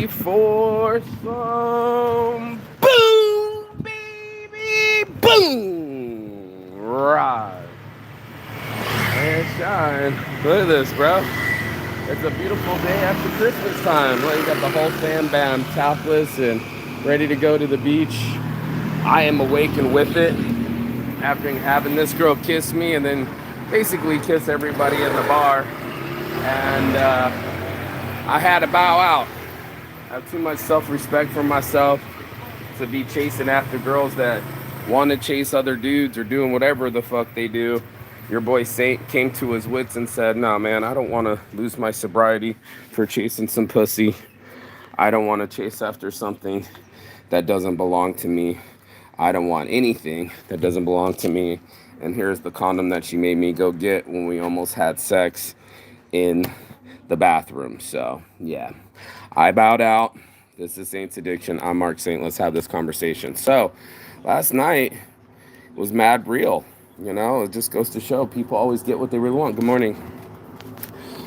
For some boom, baby, boom, rise and shine. Look at this, bro. It's a beautiful day after Christmas time. Well, you got the whole fam bam topless and ready to go to the beach. I am awake and with it after having this girl kiss me and then basically kiss everybody in the bar. And I had to bow out. I have too much self-respect for myself to be chasing after girls that want to chase other dudes or doing whatever the fuck they do. Your boy Saint came to his wits and said, "Nah, man, I don't want to lose my sobriety for chasing some pussy. I don't want to chase after something that doesn't belong to me. I don't want anything that doesn't belong to me." And here's the condom that she made me go get when we almost had sex in the bathroom. So, yeah. I bowed out. This is Saint's Addiction. I'm Mark Saint. Let's have this conversation. So, last night was mad real. You know, it just goes to show people always get what they really want. Good morning.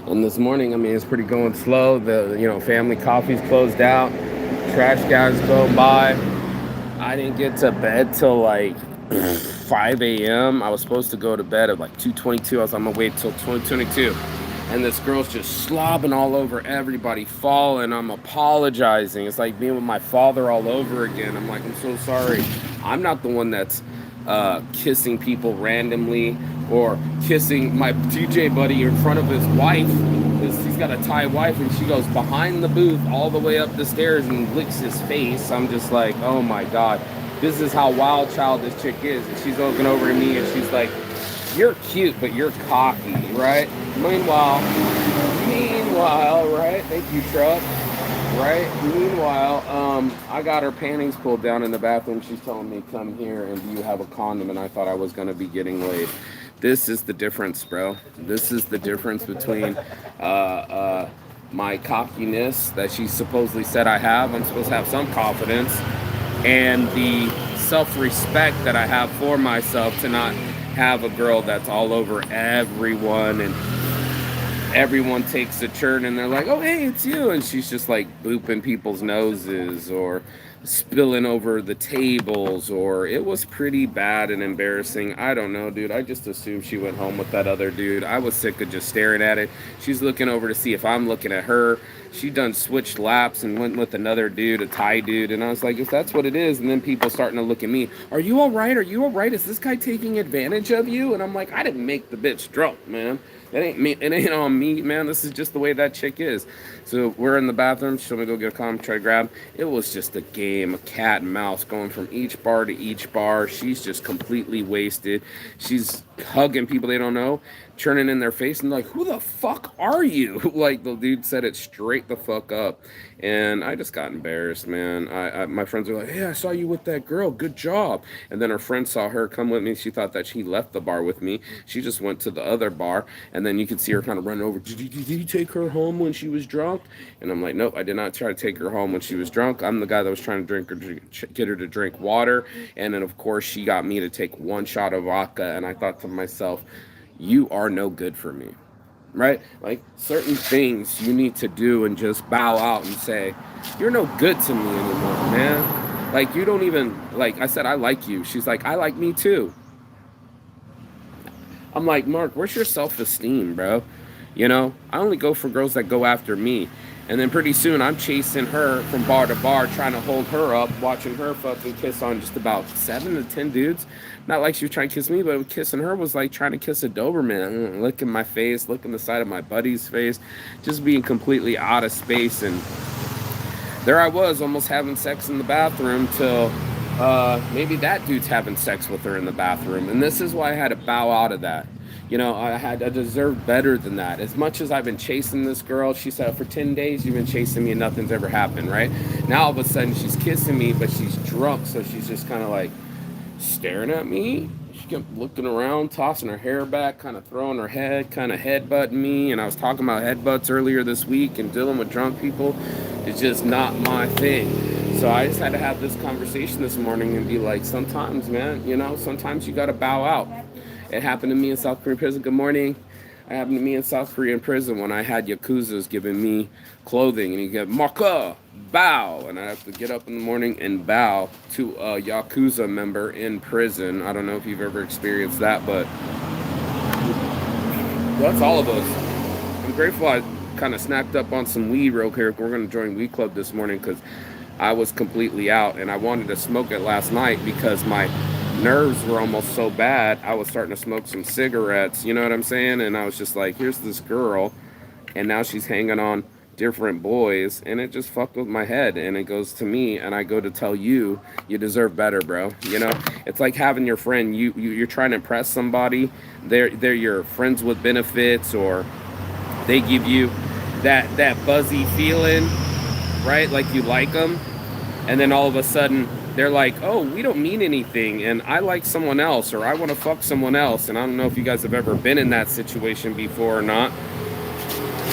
And this morning, I mean, it's pretty going slow. The family coffee's closed out. Trash guys go by. I didn't get to bed till like 5 a.m. I was supposed to go to bed at like 2:22. I was on my way till 2:22. And this girl's just slobbing all over everybody, falling. I'm apologizing. It's like being with my father all over again. I'm like, I'm so sorry. I'm not the one that's kissing people randomly or kissing my DJ buddy in front of his wife. He's got a Thai wife, and she goes behind the booth all the way up the stairs and licks his face. I'm just like, oh my God. This is how wild child this chick is. And she's looking over at me, and she's like, "You're cute, but you're cocky," right? Meanwhile, right? Thank you, truck. Right? Meanwhile, I got her panties pulled down in the bathroom. She's telling me, "Come here, and do you have a condom?" And I thought I was gonna be getting laid. This is the difference, bro. This is the difference between my cockiness that she supposedly said I have. I'm supposed to have some confidence, and the self-respect that I have for myself to not have a girl that's all over everyone, and everyone takes a turn and they're like, "Oh, hey, it's you," and she's just like booping people's noses or spilling over the tables, or it was pretty bad and embarrassing. I don't know, dude. I just assumed she went home with that other dude. I was sick of just staring at it. She's looking over to see if I'm looking at her. She done switched laps and went with another dude, a Thai dude, and I was like, if that's what it is, and then people starting to look at me, "Are you all right? Are you all right? Is this guy taking advantage of you?" And I'm like, I didn't make the bitch drunk, man. It ain't me. It ain't on me, man. This is just the way that chick is. So we're in the bathroom. She'll me go get a condom, try to grab. It was just a game of cat and mouse, going from each bar to each bar. She's just completely wasted. She's hugging people they don't know, turning in their face and like, "Who the fuck are you?" Like the dude said it straight the fuck up. And I just got embarrassed, man. My friends were like, "Hey, I saw you with that girl. Good job." And then her friend saw her come with me. She thought that she left the bar with me. She just went to the other bar. And then you could see her kind of running over. Did you take her home when she was drunk?" And I'm like, "Nope, I did not try to take her home when she was drunk. I'm the guy that was trying to get her to drink water. And then, of course, she got me to take one shot of vodka. And I thought to myself, you are no good for me." Right? Like certain things you need to do and just bow out and say, "You're no good to me anymore, man." Like you don't even, like I said, "I like you." She's like, "I like me too." I'm like, "Mark, where's your self-esteem, bro?" I only go for girls that go after me. And then pretty soon I'm chasing her from bar to bar, trying to hold her up, watching her fucking kiss on just about 7 to 10 dudes. Not like she was trying to kiss me, but kissing her was like trying to kiss a Doberman. Licking my face, licking the side of my buddy's face, just being completely out of space. And there I was, almost having sex in the bathroom till maybe that dude's having sex with her in the bathroom. And this is why I had to bow out of that. I deserved better than that. As much as I've been chasing this girl, she said, "For 10 days, you've been chasing me and nothing's ever happened," right? Now, all of a sudden, she's kissing me, but she's drunk, so she's just kind of like staring at me. She kept looking around, tossing her hair back, kind of throwing her head, kind of headbutting me. And I was talking about headbutts earlier this week, and dealing with drunk people is just not my thing. So I just had to have this conversation this morning and be like, sometimes, man, sometimes you got to bow out. It happened to me in South Korean prison. Good morning. It happened to me in South Korean prison when I had Yakuzas giving me clothing, and you get maka, bow, and I have to get up in the morning and bow to a Yakuza member in prison. I don't know if you've ever experienced that, but that's all of us. I'm grateful I kind of snacked up on some weed real quick. We're going to join Weed Club this morning because I was completely out, and I wanted to smoke it last night because my nerves were almost so bad. I was starting to smoke some cigarettes, you know what I'm saying? And I was just like, here's this girl, and now she's hanging on different boys, and it just fucked with my head. And it goes to me, and I go to tell you, you deserve better, bro. You know, it's like having your friend. You're trying to impress somebody. They're your friends with benefits, or they give you that buzzy feeling, right? Like you like them, and then all of a sudden they're like, oh, we don't mean anything, and I like someone else, or I want to fuck someone else. And I don't know if you guys have ever been in that situation before or not,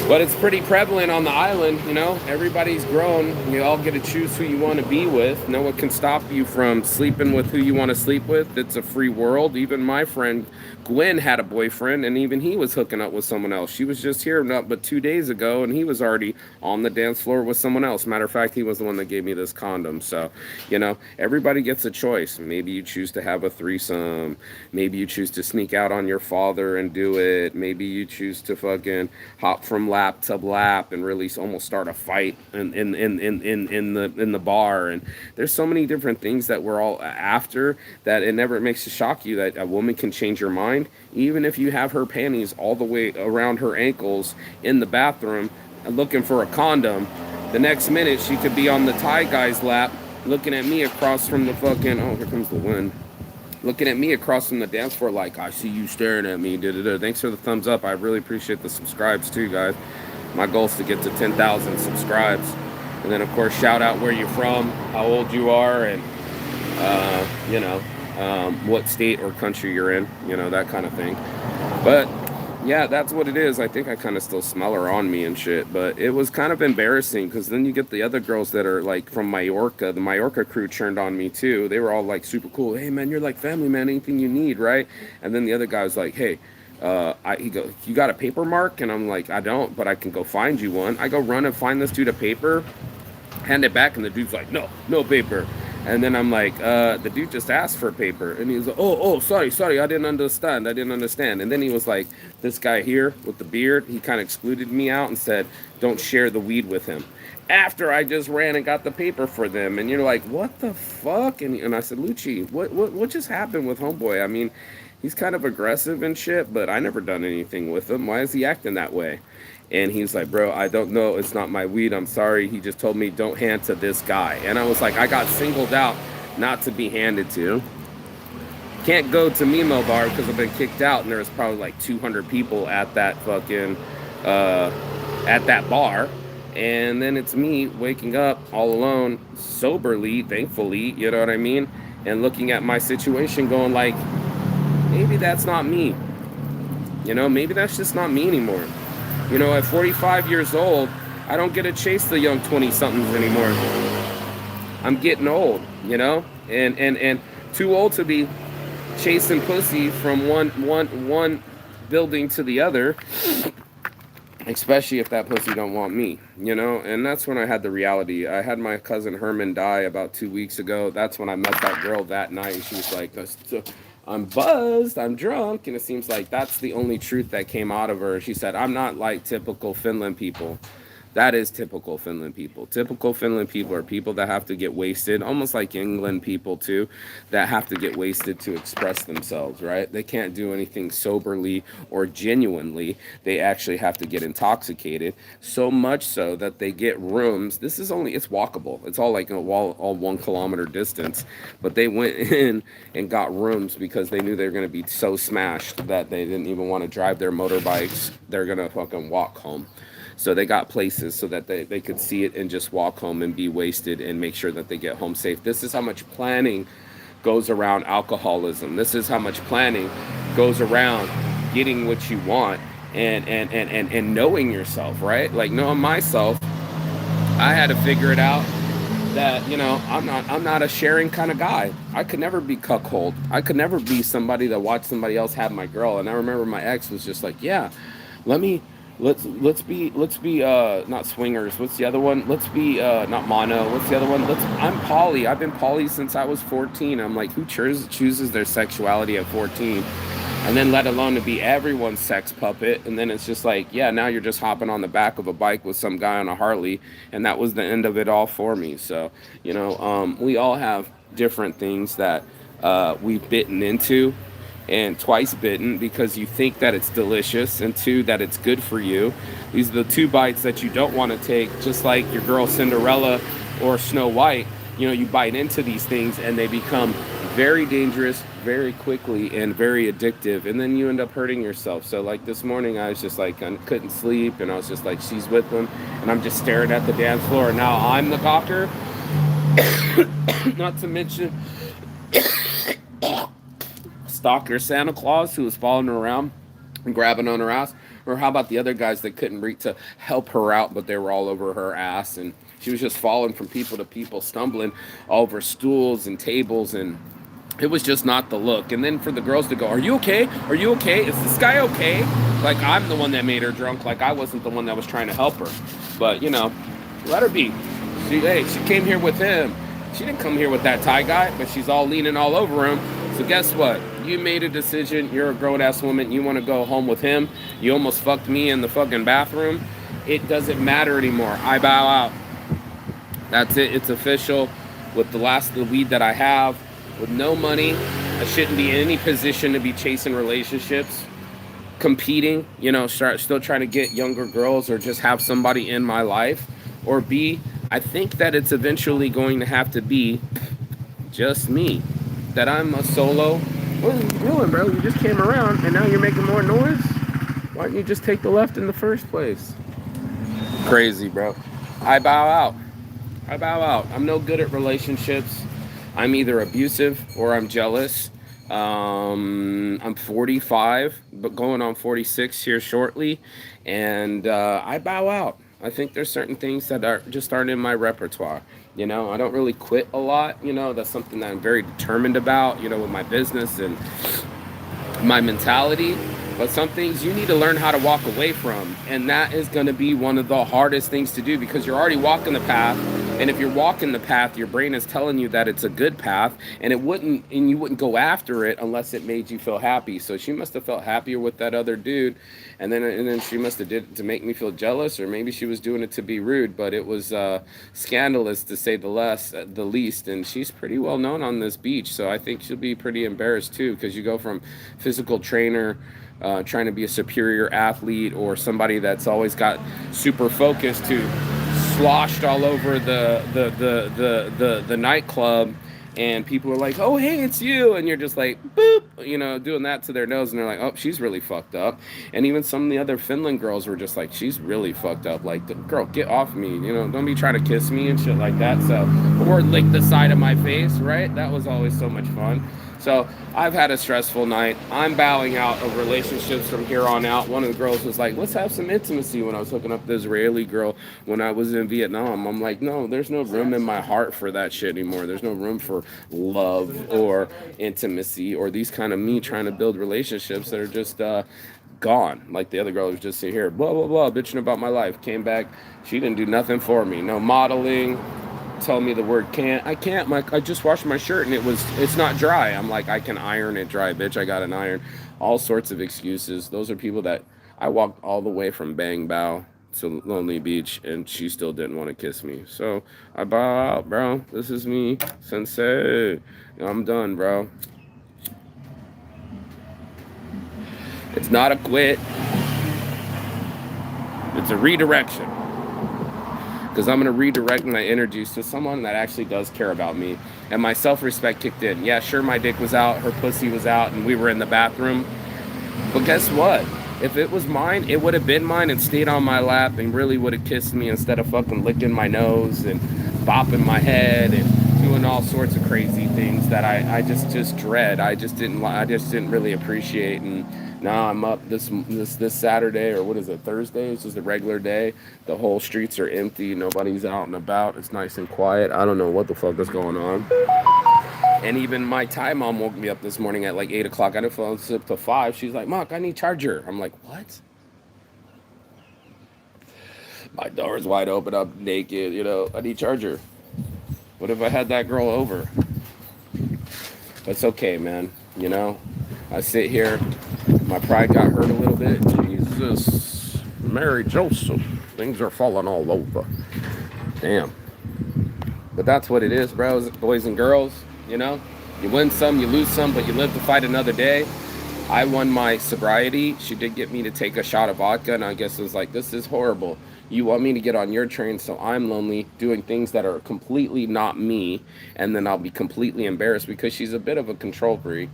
but it's pretty prevalent on the island. You know, everybody's grown. You all get to choose who you want to be with. No one can stop you from sleeping with who you want to sleep with. It's a free world. Even my friend Gwen had a boyfriend, and even he was hooking up with someone else. She was just here not but 2 days ago, and he was already on the dance floor with someone else. Matter of fact, he was the one that gave me this condom. So, you know, everybody gets a choice. Maybe you choose to have a threesome. Maybe you choose to sneak out on your father and do it. Maybe you choose to fucking hop from lap to lap and really almost start a fight in the bar. And there's so many different things that we're all after that it never makes you shock you that a woman can change your mind, even if you have her panties all the way around her ankles in the bathroom looking for a condom. The next minute she could be on the Thai guy's lap looking at me across from the fucking, oh, here comes the wind, looking at me across from the dance floor like, I see you staring at me. Da-da-da. Thanks for the thumbs up. I really appreciate the subscribes too, guys. My goal is to get to 10,000 subscribes. And then, of course, shout out where you're from, how old you are, and, you know, what state or country you're in, you know, that kind of thing. But yeah, that's what it is. I think I kind of still smell her on me and shit, but it was kind of embarrassing because then you get the other girls that are like from Mallorca. The Mallorca crew turned on me too. They were all like super cool. Hey man, you're like family, man. Anything you need, right? And then the other guy was like, hey, he goes, you got a paper mark? And I'm like, I don't, but I can go find you one. I go run and find this dude a paper, hand it back, and the dude's like, no paper. And then I'm like, the dude just asked for paper. And he was like, oh, sorry, I didn't understand. And then he was like, this guy here with the beard, he kind of excluded me out and said, don't share the weed with him. After I just ran and got the paper for them. And you're like, what the fuck? And I said, Lucci, what just happened with homeboy? I mean, he's kind of aggressive and shit, but I never done anything with him. Why is he acting that way? And he's like, bro, I don't know. It's not my weed. I'm sorry. He just told me don't hand to this guy. And I was like, I got singled out not to be handed to. Can't go to Mimo Bar because I've been kicked out. And there's probably like 200 people at that fucking, at that bar. And then it's me waking up all alone, soberly, thankfully, you know what I mean? And looking at my situation going like, maybe that's not me. You know, maybe that's just not me anymore. You know, at 45 years old, I don't get to chase the young 20-somethings anymore. I'm getting old, you know, and too old to be chasing pussy from one building to the other, especially if that pussy don't want me, you know. And that's when I had the reality. I had my cousin Herman die about 2 weeks ago. That's when I met that girl that night. She was like, I'm buzzed, I'm drunk, and it seems like that's the only truth that came out of her. She said, I'm not like typical Finland people. That is typical Finland people. Typical Finland people are people that have to get wasted, almost like England people too, that have to get wasted to express themselves, right? They can't do anything soberly or genuinely. They actually have to get intoxicated, so much so that they get rooms. This is only, it's walkable. It's all like all 1 kilometer distance. But they went in and got rooms because they knew they were going to be so smashed that they didn't even want to drive their motorbikes. They're going to fucking walk home. So they got places so that they could see it and just walk home and be wasted and make sure that they get home safe. This is how much planning goes around alcoholism. This is how much planning goes around getting what you want and knowing yourself, right? Like knowing myself, I had to figure it out that, you know, I'm not a sharing kind of guy. I could never be cuckold. I could never be somebody that watched somebody else have my girl. And I remember my ex was just like, yeah, let me let's be not swingers. What's the other one? Let's be not mono. What's the other one? I'm poly. I've been poly since I was 14. I'm like, who chooses their sexuality at 14? And then let alone to be everyone's sex puppet. And then it's just like, yeah, now you're just hopping on the back of a bike with some guy on a Harley, and that was the end of it all for me. So we all have different things that we've bitten into, and twice bitten because you think that it's delicious, and two, that it's good for you. These are the two bites that you don't want to take, just like your girl Cinderella or Snow White. You bite into these things and they become very dangerous very quickly and very addictive, and then you end up hurting yourself. So like this morning I was just like, I couldn't sleep, and I was just like, she's with them, and I'm just staring at the dance floor, and now I'm the gawker. Not to mention stalker Santa Claus who was following her around and grabbing on her ass. Or how about the other guys that couldn't reach to help her out, but they were all over her ass, and she was just falling from people to people, stumbling all over stools and tables, and it was just not the look. And then for the girls to go, "Are you okay? Are you okay? Is this guy okay?" Like I'm the one that made her drunk. Like I wasn't the one that was trying to help her. But let her be. She came here with him. She didn't come here with that Thai guy, but she's all leaning all over him. So guess what? You made a decision. You're a grown-ass woman. You want to go home with him. You almost fucked me in the fucking bathroom. It doesn't matter anymore. I bow out. That's it. It's official. With the last of the weed that I have, with no money, I shouldn't be in any position to be chasing relationships, competing, still trying to get younger girls or just have somebody in my life. Or B, I think that it's eventually going to have to be just me. That I'm a solo. What are you doing, bro? You just came around and now you're making more noise? Why didn't you just take the left in the first place? Crazy, bro. I bow out. I'm no good at relationships. I'm either abusive or I'm jealous. I'm 45, but going on 46 here shortly, and I bow out. I think there's certain things that aren't in my repertoire. I don't really quit a lot. That's something that I'm very determined about. With my business and my mentality. But some things you need to learn how to walk away from, and that is going to be one of the hardest things to do because you're already walking the path. And if you're walking the path, your brain is telling you that it's a good path, and you wouldn't go after it unless it made you feel happy. So she must have felt happier with that other dude, and then she must have did it to make me feel jealous, or maybe she was doing it to be rude. But it was scandalous to say the least. And she's pretty well known on this beach, so I think she'll be pretty embarrassed too, because you go from physical trainer. Trying to be a superior athlete or somebody that's always got super focused to sloshed all over the nightclub, and people are like, "Oh, hey, it's you," and you're just like, boop, doing that to their nose, and they're like, "Oh, she's really fucked up." And even some of the other Finland girls were just like, "She's really fucked up. Like, girl, get off me. Don't be trying to kiss me and shit like that." So, or lick the side of my face, right? That was always so much fun. So I've had a stressful night. I'm bowing out of relationships from here on out. One of the girls was like, "Let's have some intimacy," when I was hooking up the Israeli girl when I was in Vietnam. I'm like, no, there's no room in my heart for that shit anymore. There's no room for love or intimacy or these kind of me trying to build relationships that are just gone. Like the other girl was just here, blah, blah, blah, bitching about my life. Came back. She didn't do nothing for me. No modeling. Tell me the word can't. I can't. I just washed my shirt and it's not dry. I'm like, I can iron it dry, bitch. I got an iron. All sorts of excuses. Those are people that I walked all the way from Bang Bao to Lonely Beach, and she still didn't want to kiss me. So I bow out, bro. This is me, sensei. I'm done, bro. It's not a quit. It's a redirection. Because I'm going to redirect my energies to someone that actually does care about me. And my self-respect kicked in. Yeah, sure, my dick was out, her pussy was out, and we were in the bathroom. But guess what? If it was mine, it would have been mine and stayed on my lap and really would have kissed me instead of fucking licking my nose and bopping my head and doing all sorts of crazy things that I just dread. I just didn't really appreciate. And now I'm up this Saturday, or what is it, Thursday? It's just a regular day. The whole streets are empty. Nobody's out and about. It's nice and quiet. I don't know what the fuck is going on. And even my Thai mom woke me up this morning at like 8 o'clock. I didn't fall asleep till 5. She's like, "Mark, I need charger." I'm like, "What?" My door's wide open. I'm naked. You know, I need charger. What if I had that girl over? It's okay, man. You know, I sit here. My pride got hurt a little bit. Jesus, Mary Joseph, things are falling all over. Damn. But that's what it is, bros, boys and girls. You know, you win some, you lose some, but you live to fight another day. I won my sobriety. She did get me to take a shot of vodka, and I guess it was like, this is horrible. You want me to get on your train, so I'm lonely, doing things that are completely not me, and then I'll be completely embarrassed because she's a bit of a control freak.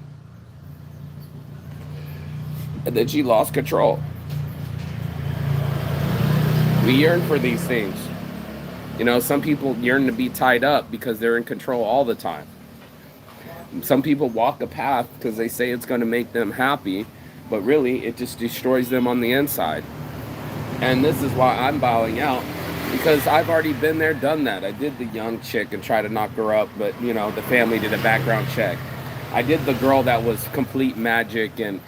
And then she lost control. We yearn for these things. You know, some people yearn to be tied up because they're in control all the time. Some people walk a path because they say it's going to make them happy, but really it just destroys them on the inside. And this is why I'm bowing out, because I've already been there, done that. I did the young chick and tried to knock her up, but you know, the family did a background check. I did the girl that was complete magic and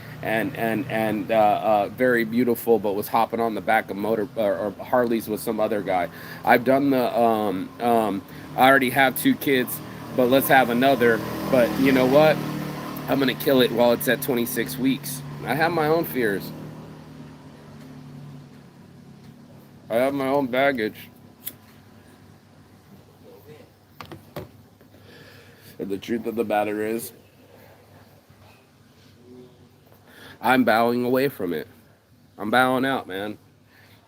very beautiful, but was hopping on the back of motor or Harleys with some other guy. I've done the I already have 2 kids, but let's have another. But you know what? I'm gonna kill it while it's at 26 weeks. I have my own fears. I have my own baggage. And the truth of the matter is, I'm bowing away from it. I'm bowing out, man.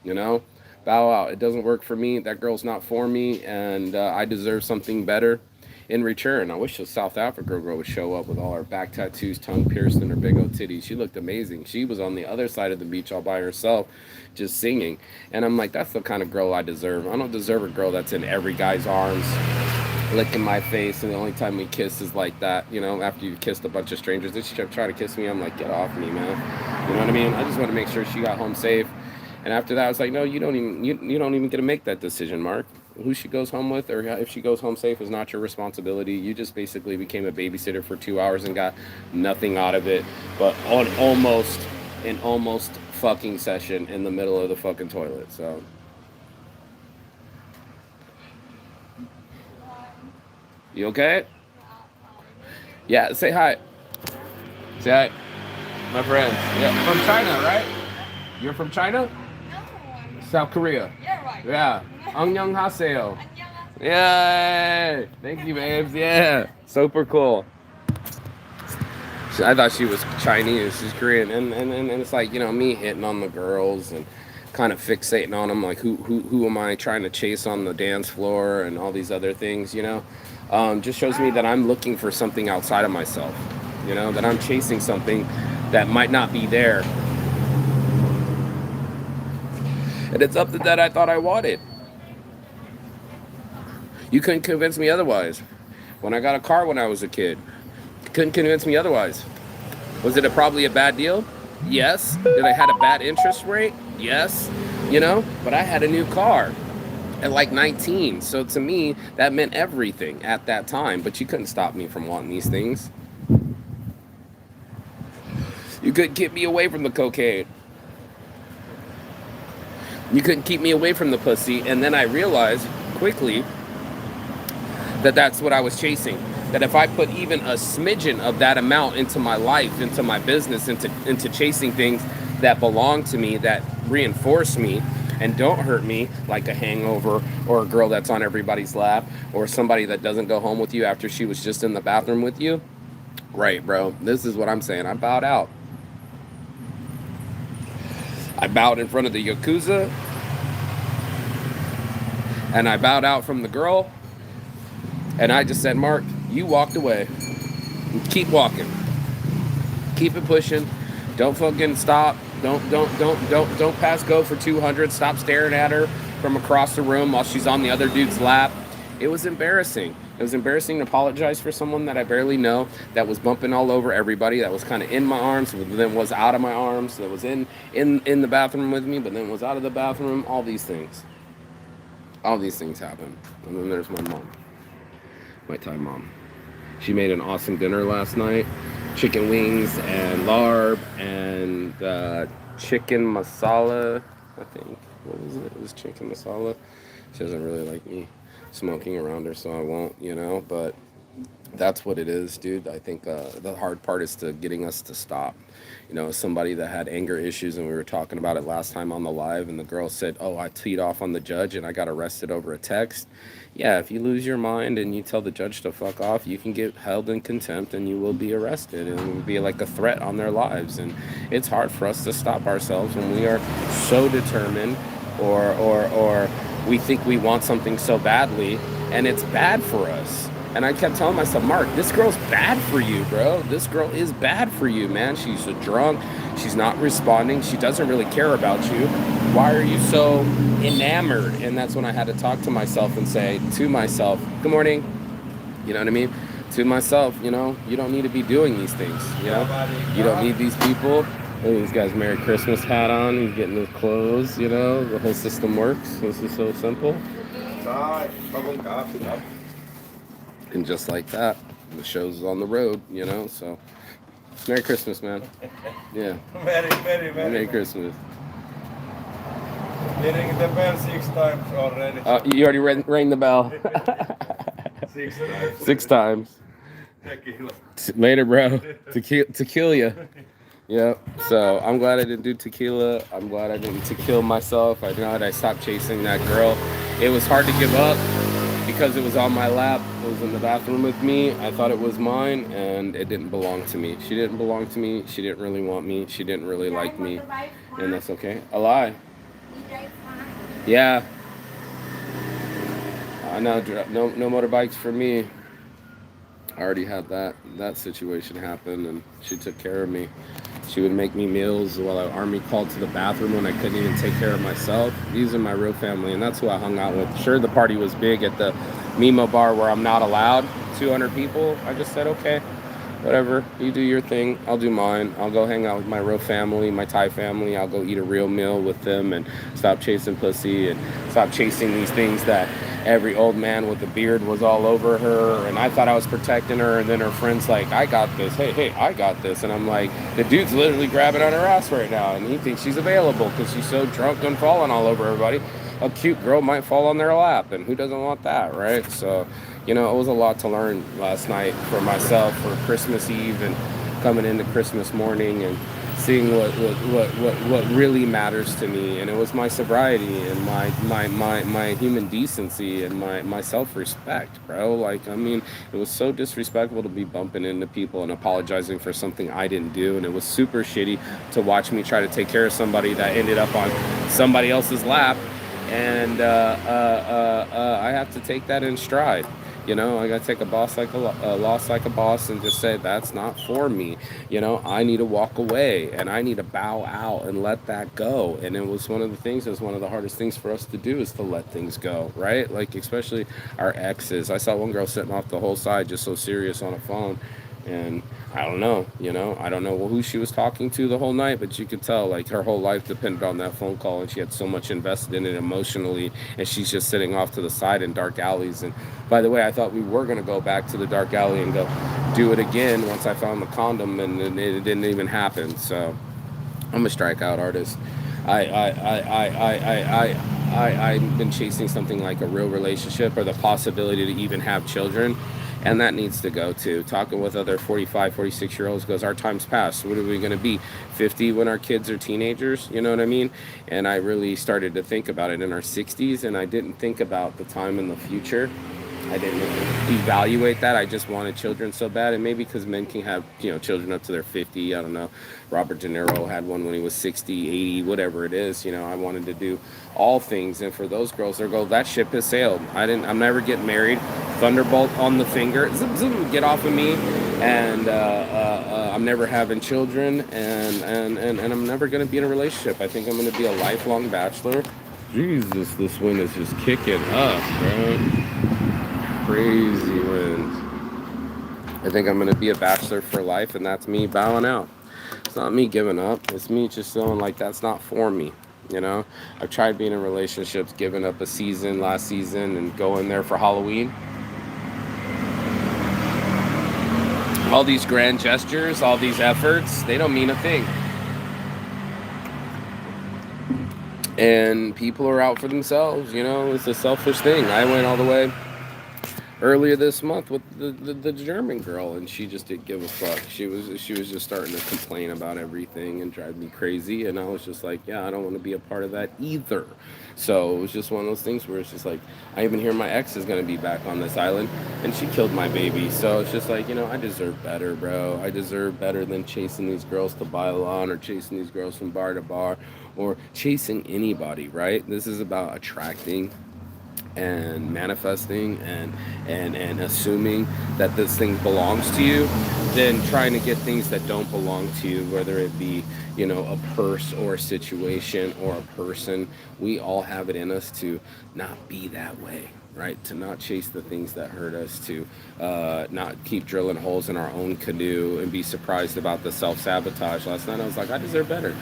You know? Bow out. It doesn't work for me. That girl's not for me, and I deserve something better in return. I wish the South Africa girl would show up with all her back tattoos, tongue pierced, and her big old titties. She looked amazing. She was on the other side of the beach all by herself, just singing. And I'm like, that's the kind of girl I deserve. I don't deserve a girl that's in every guy's arms, licking my face, and the only time we kiss is like that, you know, after you kissed a bunch of strangers. Did she try to kiss me? I'm like, get off me, man. You know what I mean? I just want to make sure she got home safe. And after that, I was like, no, you don't even get to make that decision, Mark. Who she goes home with, or if she goes home safe, is not your responsibility. You just basically became a babysitter for 2 hours and got nothing out of it, but an almost fucking session in the middle of the fucking toilet. So, you okay? Yeah, say hi. Say hi, my friends. Yeah, from China, right? You're from China? South Korea. Yeah. Annyeonghaseyo. Yay! Thank you, babes. Yeah. Super cool. I thought she was Chinese. She's Korean. And it's like, you know, me hitting on the girls and kind of fixating on them. Like, who am I trying to chase on the dance floor and all these other things, you know? Just shows me that I'm looking for something outside of myself. You know, that I'm chasing something that might not be there. And it's something that I thought I wanted. You couldn't convince me otherwise. When I got a car when I was a kid, you couldn't convince me otherwise. Was it probably a bad deal? Yes. Did I had a bad interest rate? Yes. You know, but I had a new car at like 19. So to me, that meant everything at that time. But you couldn't stop me from wanting these things. You couldn't keep me away from the cocaine. You couldn't keep me away from the pussy. And then I realized quickly that that's what I was chasing. That if I put even a smidgen of that amount into my life, into my business, into chasing things that belong to me, that reinforce me and don't hurt me, like a hangover or a girl that's on everybody's lap or somebody that doesn't go home with you after she was just in the bathroom with you. Right, bro. This is what I'm saying. I bowed out. I bowed in front of the Yakuza, and I bowed out from the girl, and I just said, Mark, you walked away. Keep walking. Keep it pushing. Don't fucking stop. Don't pass go for 200. Stop staring at her from across the room while she's on the other dude's lap. It was embarrassing. It was embarrassing to apologize for someone that I barely know, that was bumping all over everybody, that was kind of in my arms, but then was out of my arms, that was in the bathroom with me, but then was out of the bathroom. All these things. All these things happen. And then there's my mom. My Thai mom. She made an awesome dinner last night. Chicken wings and larb and chicken masala, I think. what was it? It was chicken masala. She doesn't really like me smoking around her, so I won't, but that's what it is, dude. I think the hard part is to getting us to stop. Somebody that had anger issues, and we were talking about it last time on the live, and the girl said, "Oh, I teed off on the judge, and I got arrested over a text." Yeah, if you lose your mind and you tell the judge to fuck off, you can get held in contempt, and you will be arrested, and it will be like a threat on their lives. And it's hard for us to stop ourselves when we are so determined, or we think we want something so badly, and it's bad for us. And I kept telling myself, Mark, this girl's bad for you, bro. This girl is bad for you, man. She's a drunk. She's not responding. She doesn't really care about you. Why are you so enamored? And that's when I had to talk to myself and say to myself, good morning. You know what I mean? To myself, you don't need to be doing these things. You don't need these people. Look at this guy's Merry Christmas hat on. He's getting his clothes, the whole system works. This is so simple. And just like that, the show's on the road, so Merry Christmas, man. Yeah. Merry Christmas. Ringing the bell 6 times already. You already rang the bell. 6 times. 6 times. Tequila. Later, bro. Tequila. Yep. So I'm glad I didn't do tequila. I'm glad I didn't tequila myself. I know that I stopped chasing that girl. It was hard to give up because it was on my lap. It was in the bathroom with me. I thought it was mine, and it didn't belong to me. She didn't belong to me. She didn't really want me. She didn't really like me, and that's okay. A lie. Yeah. I know. No motorbikes for me. I already had that situation happen, and she took care of me. She would make me meals while our army called to the bathroom when I couldn't even take care of myself. These are my real family, and that's who I hung out with. Sure, the party was big at the Mimo bar where I'm not allowed 200 people. I just said, okay, whatever. You do your thing. I'll do mine. I'll go hang out with my real family, my Thai family. I'll go eat a real meal with them and stop chasing pussy and stop chasing these things that every old man with a beard was all over her, and I thought I was protecting her, and then her friend's like, I got this, hey, I got this, and I'm like, the dude's literally grabbing on her ass right now, and he thinks she's available because she's so drunk and falling all over everybody. A cute girl might fall on their lap, and who doesn't want that, right? So, it was a lot to learn last night for myself for Christmas Eve and coming into Christmas morning and seeing what really matters to me, and it was my sobriety and my human decency and my self-respect, bro. Like, it was so disrespectful to be bumping into people and apologizing for something I didn't do, and it was super shitty to watch me try to take care of somebody that ended up on somebody else's lap, and I have to take that in stride. I got to take a loss like a boss and just say, that's not for me. I need to walk away and I need to bow out and let that go. And it was one of the hardest things for us to do is to let things go, right? Like, especially our exes. I saw one girl sitting off the whole side just so serious on a phone. And I don't know, I don't know who she was talking to the whole night, but you could tell, like, her whole life depended on that phone call, and she had so much invested in it emotionally, and she's just sitting off to the side in dark alleys. And by the way, I thought we were going to go back to the dark alley and go do it again once I found the condom, and it didn't even happen. So I'm a strikeout artist. I've been chasing something like a real relationship or the possibility to even have children. And that needs to go too. Talking with other 45, 46-year-olds goes, our time's passed. What are we going to be, 50 when our kids are teenagers? You know what I mean? And I really started to think about it in our 60s, and I didn't think about the time in the future. I didn't evaluate that. I just wanted children so bad. And maybe because men can have, children up to their 50. I don't know. Robert De Niro had one when he was 60, 80, whatever it is. I wanted to do all things. And for those girls, they go, that ship has sailed. I'm never getting married. Thunderbolt on the finger. Zoom, zoom, get off of me. And I'm never having children. And I'm never going to be in a relationship. I think I'm going to be a lifelong bachelor. Jesus, this wind is just kicking up, bro. Crazy wind. I think I'm going to be a bachelor for life, and that's me bowing out. It's not me giving up. It's me just feeling like that's not for me. I've tried being in relationships, giving up a season last season and going there for Halloween. All these grand gestures, all these efforts, they don't mean a thing. And people are out for themselves, you know. It's a selfish thing. I went all the way earlier this month with the German girl, and she just didn't give a fuck. She was just starting to complain about everything and drive me crazy, and I was just like, yeah, I don't want to be a part of that either. So it was just one of those things where it's just like, I even hear my ex is gonna be back on this island, and she killed my baby. So it's just like, I deserve better, bro. I deserve better than chasing these girls to Bailon, or chasing these girls from bar to bar, or chasing anybody. Right? This is about attracting and manifesting and assuming that this thing belongs to you, then trying to get things that don't belong to you, whether it be a purse or a situation or a person. We all have it in us to not be that way, right? To not chase the things that hurt us, to not keep drilling holes in our own canoe and be surprised about the self-sabotage. Last night I was like, I deserve better,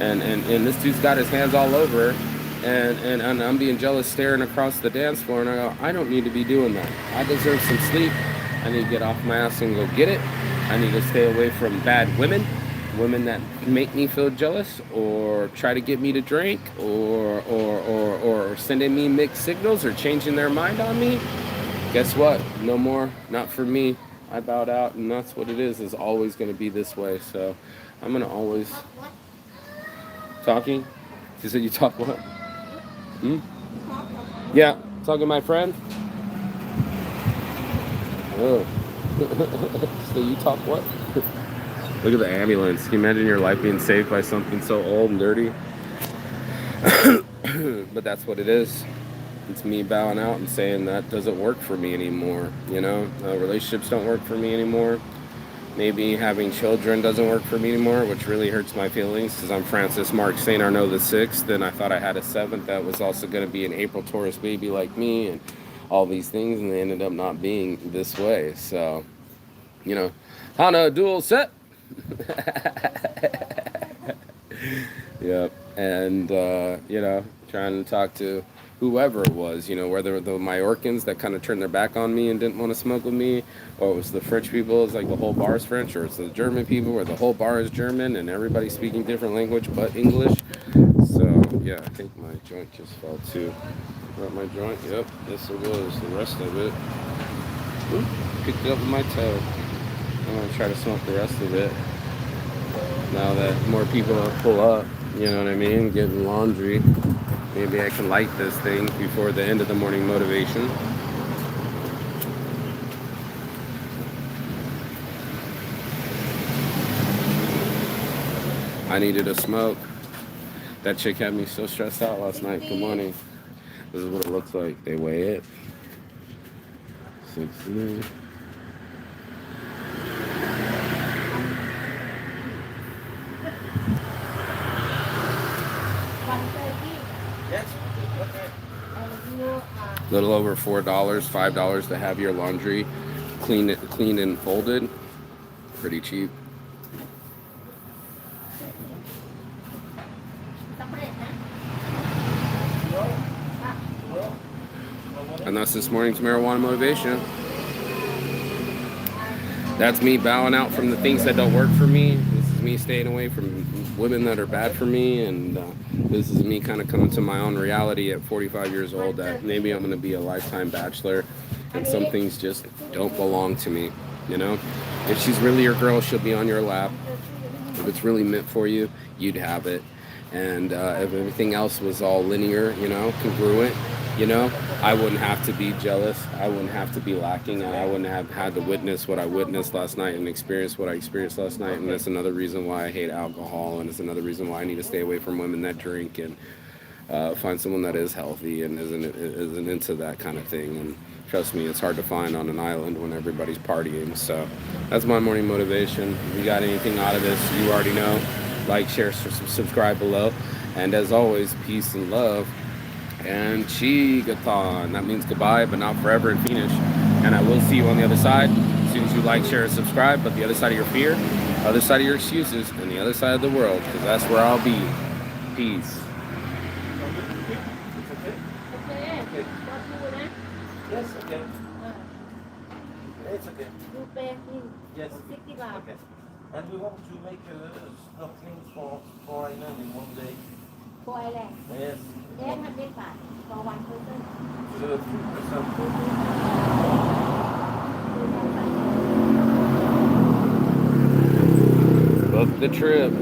and this dude's got his hands all over her, and I'm being jealous, staring across the dance floor, and I go, I don't need to be doing that. I deserve some sleep. I need to get off my ass and go get it. I need to stay away from bad women that make me feel jealous or try to get me to drink or sending me mixed signals or changing their mind on me. Guess what? No more. Not for me. I bowed out, and that's what it is. It's always going to be this way. So I'm going to always... Talking? You said you talk what? Hmm? Yeah, talking to my friend. Oh. So you talk what? Look at the ambulance. Can you imagine your life being saved by something so old and dirty? But that's what it is. It's me bowing out and saying that doesn't work for me anymore. Relationships don't work for me anymore. Maybe having children doesn't work for me anymore, which really hurts my feelings because I'm Francis Mark St. Arnaud the 6th, and I thought I had a 7th that was also going to be an April Taurus baby like me and all these things, and they ended up not being this way. So, Hana dual set. Yep. And, trying to talk to whoever it was, whether the Mallorcans that kind of turned their back on me and didn't want to smoke with me, or it was the French people, it's like the whole bar is French, or it's the German people where the whole bar is German and everybody's speaking different language but English. So, yeah, I think my joint just fell too. Got my joint? Yep, yes it was. The rest of it. Oop, picked it up with my toe. I'm going to try to smoke the rest of it. Now that more people pull up, you know what I mean, getting laundry. Maybe I can light this thing before the end of the morning motivation. I needed a smoke. That chick had me so stressed out last night. Good morning. This is what it looks like. They weigh it. 16. A little over $4, $5 to have your laundry cleaned and folded. Pretty cheap. And that's this morning's marijuana motivation. That's me bowing out from the things that don't work for me. This is me staying away from women that are bad for me, and this is me kind of coming to my own reality at 45 years old that maybe I'm going to be a lifetime bachelor, and some things just don't belong to me, If she's really your girl, she'll be on your lap. If it's really meant for you, you'd have it. And if everything else was all linear, congruent, I wouldn't have to be jealous. I wouldn't have to be lacking, and I wouldn't have had to witness what I witnessed last night and experience what I experienced last night. And that's another reason why I hate alcohol, and it's another reason why I need to stay away from women that drink and find someone that is healthy and isn't into that kind of thing. And trust me, it's hard to find on an island when everybody's partying. So that's my morning motivation. If you got anything out of this, you already know. Like, share, subscribe below. And as always, peace and love. And Chigathon. That means goodbye, but not forever and finish. And I will see you on the other side. As soon as you like, share, and subscribe. But the other side of your fear, the other side of your excuses, and the other side of the world. Because that's where I'll be. Peace. Yes, okay. It's okay. Yes. Okay. And we want to make a snorkeling for island in one day. Boiling. Yes. 800 baht for one person. So 3%. Book the trip.